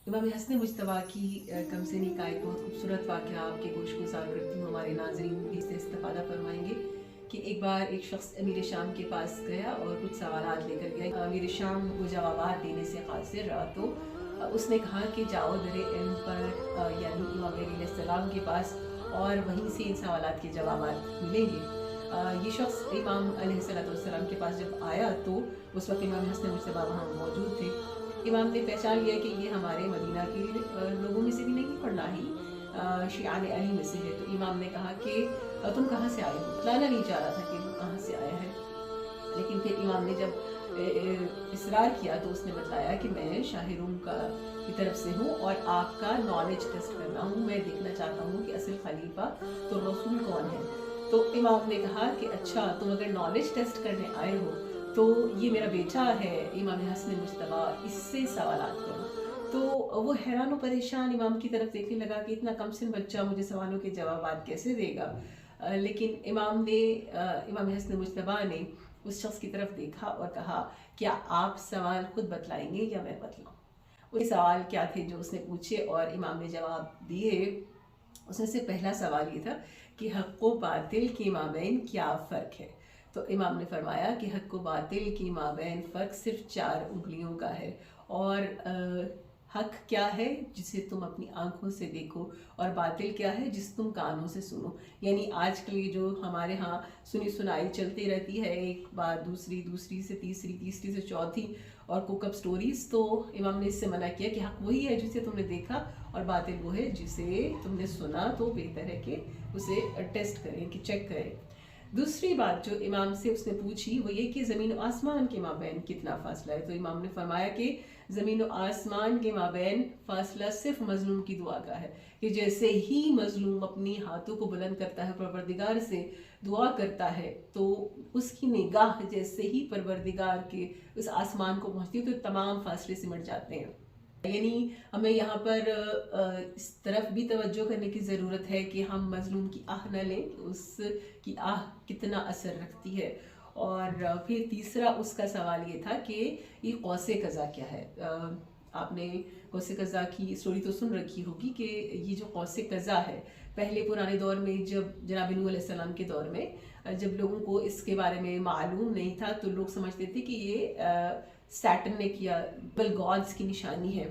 इमाम हसन मुज्तबा की कमसिनी का एक बहुत खूबसूरत वाक़या आपके गोश गुजार करती हूँ। हमारे नाज़रीन भी इससे इस्तिफ़ादा फरमाएंगे कि एक बार एक शख्स अमीर शाम के पास गया और कुछ सवालात लेकर गया। अमीर शाम को जवाबात देने से कासिर रहा तो उसने कहा कि जाओ दरे इल्म पर यानी इमाम अलैहिस्सलाम के पास और वहीं से इन सवालात के जवाबात मिलेंगे। ये शख्स इमाम अलैहिस्सलाम के पास जब आया तो उस वक्त इमाम हसन मुज्तबा वहाँ मौजूद थे। इमाम ने पहचान लिया कि ये हमारे मदीना के लोगों में से भी नहीं पढ़ना ही शियान अली में से है। तो इमाम ने कहा कि तुम कहाँ से आए हो? बतलाना नहीं चाह रहा था कि वो कहाँ से आया है, लेकिन फिर इमाम ने जब इसरार किया तो उसने बताया कि मैं शाह रूम की तरफ से हूँ और आपका नॉलेज टेस्ट कर रहा हूँ। मैं देखना चाहता हूँ कि असल खलीफा तो रसूल कौन है। तो इमाम ने कहा कि अच्छा, तुम अगर नॉलेज टेस्ट करने आए हो तो ये मेरा बेटा है इमाम हसन मुज्तबा, इससे सवालात करो। तो वो हैरान और परेशान इमाम की तरफ देखने लगा कि इतना कम सिन बच्चा मुझे सवालों के जवाब कैसे देगा। लेकिन इमाम हसन मुज्तबा ने उस शख्स की तरफ देखा और कहा, क्या आप सवाल खुद बतलाएंगे या मैं बतलाऊं? वो सवाल क्या थे जो उसने पूछे और इमाम ने जवाब दिए। उसमें से पहला सवाल ये था कि हक़ व बातिल के माबैन क्या फ़र्क है। तो इमाम ने फरमाया कि हक़ व बातिल के माबैन फ़र्क सिर्फ 4 उंगलियों का है, और हक़ क्या है जिसे तुम अपनी आंखों से देखो और बातिल क्या है जिसे तुम कानों से सुनो। यानी आजकल ये जो हमारे यहाँ सुनी सुनाई चलती रहती है, एक बात दूसरी, दूसरी से तीसरी, तीसरी से चौथी और कुकअप स्टोरीज, तो इमाम ने इससे मना किया कि हक़ वही है जिसे तुमने देखा और बातिल वो है जिसे तुमने सुना। तो बेहतर है कि उसे टेस्ट करें, कि चेक करें। दूसरी बात जो इमाम से उसने पूछी वो ये कि ज़मीन और आसमान के माबैन कितना फ़ासला है। तो इमाम ने फरमाया कि ज़मीन और आसमान के माबैन फ़ासला सिर्फ मज़लूम की दुआ का है, कि जैसे ही मज़लूम अपनी हाथों को बुलंद करता है, परवरदिगार से दुआ करता है, तो उसकी निगाह जैसे ही परवरदिगार के उस आसमान को पहुँचती है तो तमाम फासले सिमट जाते हैं। यानी हमें यहाँ पर इस तरफ भी तवज्जो करने की ज़रूरत है कि हम मज़लूम की आह न लें, उसकी आह कितना असर रखती है। और फिर तीसरा उसका सवाल ये था कि ये कौसे कज़ा क्या है। आपने कौसे कज़ा की स्टोरी तो सुन रखी होगी कि ये जो कौसे कज़ा है, पहले पुराने दौर में जब जनाब नूह अलैहिस्सलाम के दौर में जब लोगों को इसके बारे में मालूम नहीं था तो लोग समझते थे कि ये सैटर्न ने किया, इवल गॉड्स की निशानी है।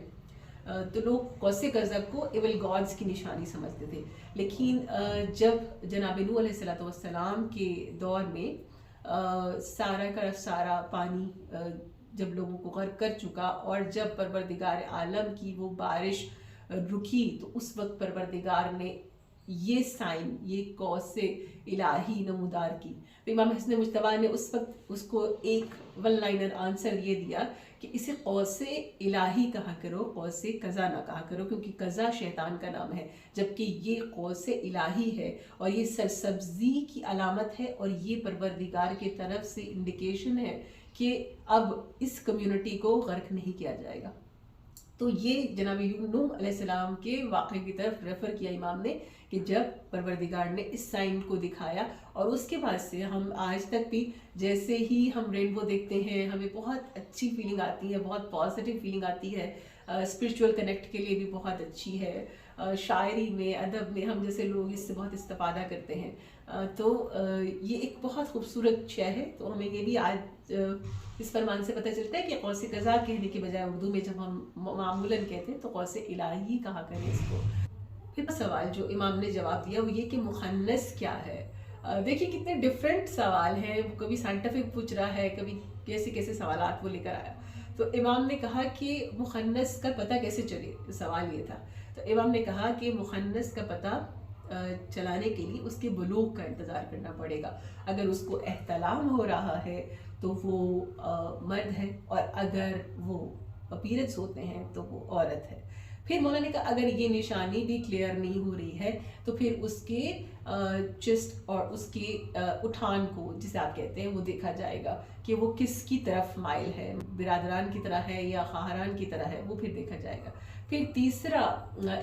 तो लोग कौसे कज़ा को इवल गॉड्स की निशानी समझते थे। लेकिन जब जनाब नूह अलैहिस्सलाम के दौर में सारा का सारा पानी जब लोगों को गर्क कर चुका और जब परवरदिगार आलम की वो बारिश रुकी, तो उस वक्त परवरदिगार ने ये साइन, ये कौसे इलाही नमूदार की। तो इमाम हसन मुज्तबा ने उस वक्त उसको एक वन लाइनर आंसर ये दिया कि इसे कौसे इलाही कहा करो, कौसे कज़ा ना कहा करो, क्योंकि कज़ा शैतान का नाम है, जबकि ये कौसे इलाही है और ये सरसब्जी की अलामत है और ये परवरदिगार की तरफ से इंडिकेशन है कि अब इस कम्युनिटी को गर्क नहीं किया जाएगा। तो ये जनाब नूह अलैहिस्सलाम के वाक़े की तरफ रेफ़र किया इमाम ने कि जब परवरदिगार ने इस साइन को दिखाया, और उसके बाद से हम आज तक भी जैसे ही हम रेनबो देखते हैं हमें बहुत अच्छी फीलिंग आती है, बहुत पॉजिटिव फीलिंग आती है। स्पिरिचुअल कनेक्ट के लिए भी बहुत अच्छी है। शायरी में, अदब में हम जैसे लोग इससे बहुत इस्तिफ़ादा करते हैं। तो ये एक बहुत खूबसूरत शय है। तो हमें ये भी आज इस फरमान से पता चलता है कि कौसे कज़ा कहने के बजाय उर्दू में जब हम मामूलन कहते हैं तो कौसे इलाही कहा करें इसको। फिर सवाल जो इमाम ने जवाब दिया वो ये कि मुखन्नस क्या है। देखिए कितने डिफरेंट सवाल हैं, कभी साइंटिफिक पूछ रहा है, कभी कैसे कैसे सवालात वो लेकर आया। तो इमाम ने कहा कि मुखन्नस का पता कैसे चले, सवाल ये था। तो इमाम ने कहा कि मुखन्नस का पता चलाने के लिए उसके बुलूग का इंतज़ार करना पड़ेगा। अगर उसको एहतलाम हो रहा है तो वो मर्द है, और अगर वो पीरियड्स होते हैं तो वो औरत है। फिर मौलाना ने कहा अगर ये निशानी भी क्लियर नहीं हो रही है तो फिर उसके चेस्ट और उसके उठान को, जिसे आप कहते हैं, वो देखा जाएगा कि वो किसकी तरफ माइल है, बिरादरान की तरह है या खाहरान की तरह है, वो फिर देखा जाएगा। फिर तीसरा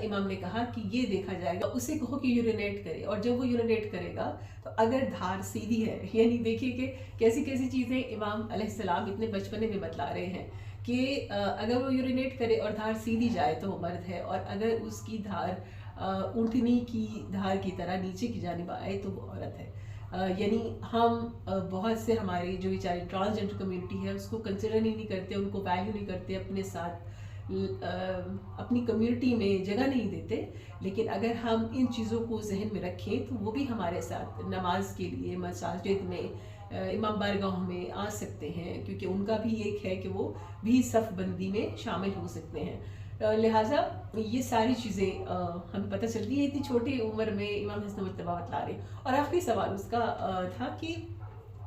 इमाम ने कहा कि ये देखा जाएगा, उसे कहो कि यूरिनेट करे, और जब वो यूरिनेट करेगा तो अगर धार सीधी है, यानी देखिए कि कैसी कैसी चीज़ें इमाम अलैहिस्सलाम इतने बचपने में बतला रहे हैं کہ اگر وہ یورینیٹ کرے اور دھار سیدھی جائے تو وہ مرد ہے، اور اگر اس کی دھار اونٹنی کی دھار کی طرح نیچے کی جانب آئے تو وہ عورت ہے۔ یعنی ہم بہت سے ہمارے جو بیچارے ٹرانسجنڈر کمیونٹی ہے اس کو کنسیڈر ہی نہیں کرتے، ان کو ویلیو نہیں کرتے، اپنے ساتھ اپنی کمیونٹی میں جگہ نہیں دیتے۔ لیکن اگر ہم ان چیزوں کو ذہن میں رکھیں تو وہ بھی ہمارے ساتھ نماز کے لیے مساجد میں، امام بارگاہوں میں آ سکتے ہیں، کیونکہ ان کا بھی ایک ہے کہ وہ بھی صف بندی میں شامل ہو سکتے ہیں۔ لہٰذا یہ ساری چیزیں ہمیں پتہ چلتی ہے اتنی چھوٹی عمر میں امام حسن مجتبیٰ بتلا رہے ہیں۔ اور آخری سوال اس کا تھا کہ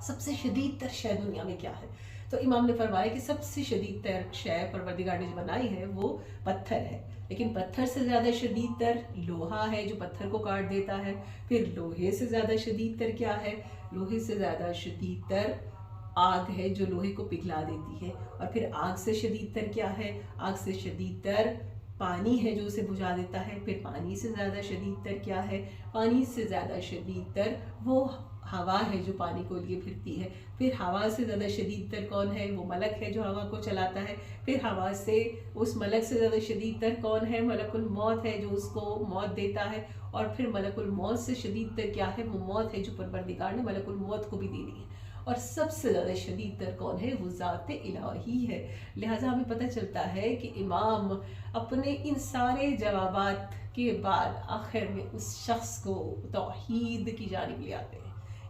سب سے شدید تر شے دنیا میں کیا ہے؟ تو امام نے فرمایا کہ سب سے شدید تر شے پروردگار نے جو بنائی ہے وہ پتھر ہے، لیکن پتھر سے زیادہ شدید تر لوہا ہے جو پتھر کو کاٹ دیتا ہے۔ پھر لوہے سے زیادہ شدید تر کیا ہے؟ لوہے سے زیادہ شدید تر آگ ہے جو لوہے کو پگھلا دیتی ہے۔ اور پھر آگ سے شدید تر کیا ہے؟ آگ سے شدید تر پانی ہے جو اسے بجھا دیتا ہے۔ پھر پانی سے زیادہ شدید تر کیا ہے؟ پانی سے زیادہ شدید تر وہ ہوا ہے جو پانی کو لیے پھرتی ہے۔ پھر ہوا سے زیادہ شدید تر کون ہے؟ وہ ملک ہے جو ہوا کو چلاتا ہے۔ پھر ہوا سے اس ملک سے زیادہ شدید تر کون ہے؟ ملک الموت ہے جو اس کو موت دیتا ہے۔ اور پھر ملک الموت سے شدید تر کیا ہے؟ وہ موت ہے جو پروردگار نے ملک الموت کو بھی دینی ہے۔ اور سب سے زیادہ شدید تر کون ہے؟ وہ ذات الہی ہے۔ لہٰذا ہمیں پتہ چلتا ہے کہ امام اپنے ان سارے جوابات کے بعد آخر میں اس شخص کو توحید کی جانب لے آتے ہیں۔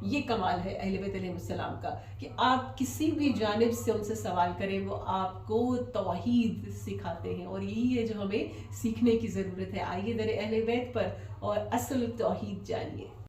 یہ کمال ہے اہل بیت علیہ السلام کا کہ آپ کسی بھی جانب سے ان سے سوال کریں وہ آپ کو توحید سکھاتے ہیں، اور یہی ہے جو ہمیں سیکھنے کی ضرورت ہے۔ آئیے در اہل بیت پر اور اصل توحید جانیے۔